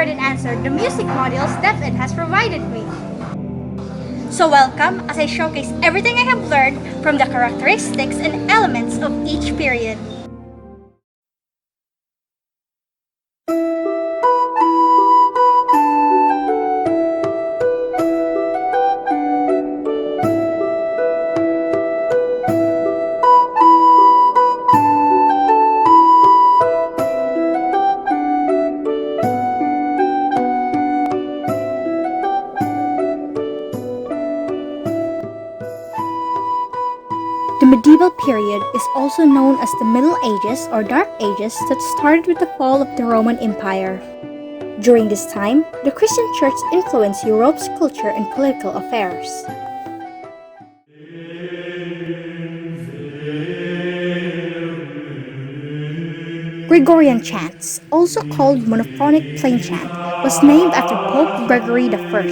discovered and answered the music modules DepEd has provided me. So welcome as I showcase everything I have learned from the characteristics and elements of each period. The medieval period is also known as the Middle Ages or Dark Ages that started with the fall of the Roman Empire. During this time, the Christian Church influenced Europe's culture and political affairs. Gregorian chants, also called monophonic plain chant, was named after Pope Gregory I,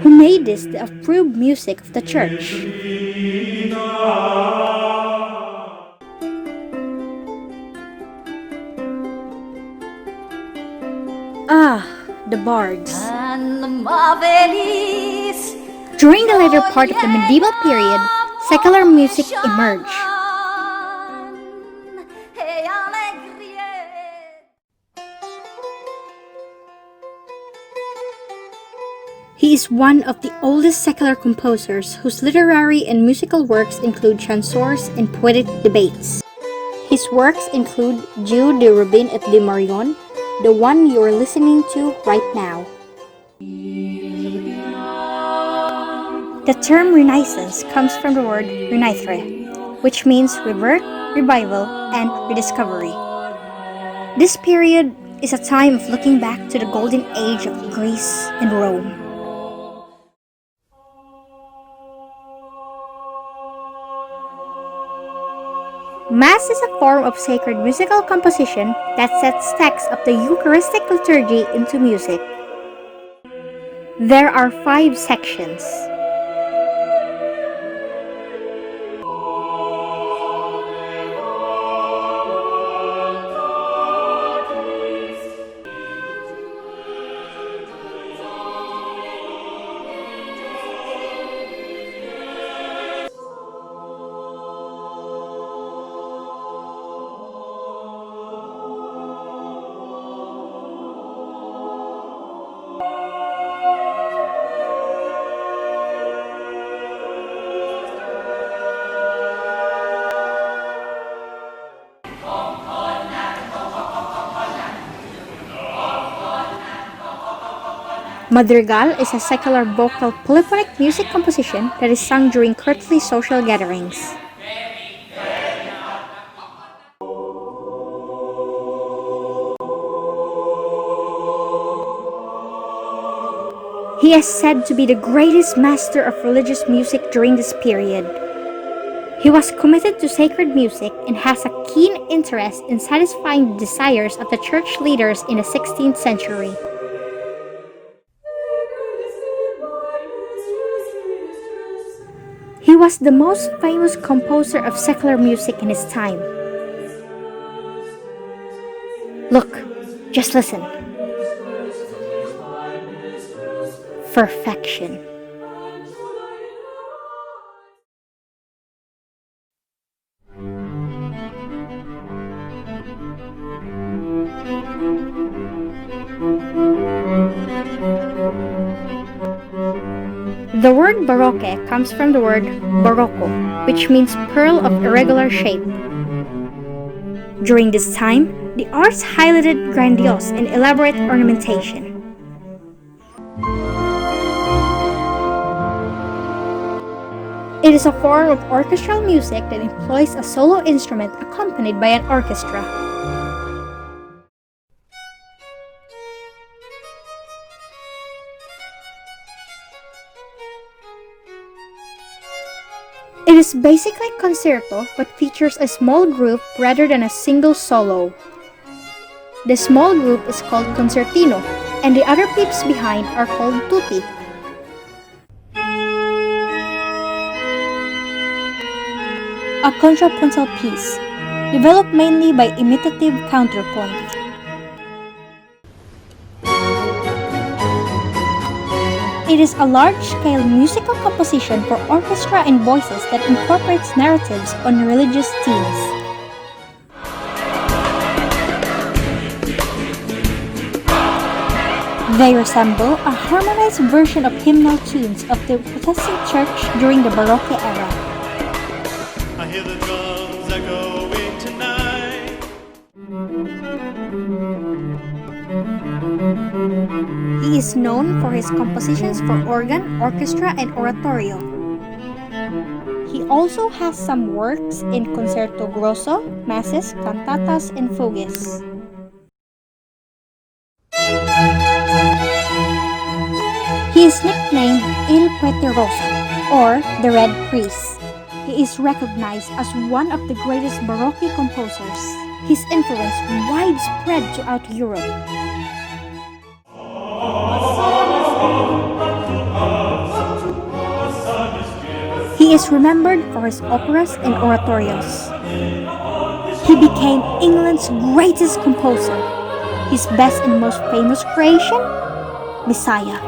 who made this the approved music of the Church. The bards. During the later part of the medieval period, secular music emerged. He is one of the oldest secular composers whose literary and musical works include chansons and poetic debates. His works include Dieu de Rheanne et de Marion, the one you are listening to right now. The term Renaissance comes from the word renaître, which means rebirth, revival, and rediscovery. This period is a time of looking back to the golden age of Greece and Rome. Mass is a form of sacred musical composition that sets texts of the Eucharistic liturgy into music. There are 5 sections. Madrigal is a secular vocal polyphonic music composition that is sung during courtly social gatherings. He is said to be the greatest master of religious music during this period. He was committed to sacred music and has a keen interest in satisfying the desires of the church leaders in the 16th century. He was the most famous composer of secular music in his time. Look, just listen. Perfection. The word Baroque comes from the word Barocco, which means pearl of irregular shape. During this time, the arts highlighted grandiose and elaborate ornamentation. It is a form of orchestral music that employs a solo instrument accompanied by an orchestra. It is basically concerto but features a small group rather than a single solo. The small group is called concertino, and the other peeps behind are called tutti. A contrapuntal piece, developed mainly by imitative counterpoint. It is a large-scale musical composition for orchestra and voices that incorporates narratives on religious themes. They resemble a harmonized version of hymnal tunes of the Protestant church during the Baroque era. I hear the drums echoing tonight. He is known for his compositions for organ, orchestra, and oratorio. He also has some works in concerto grosso, masses, cantatas, and fugues. He is nicknamed Il Preteroso, or the Red Priest. He is recognized as one of the greatest Baroque composers. His influence widespread throughout Europe. He is remembered for his operas and oratorios. He became England's greatest composer. His best and most famous creation, Messiah.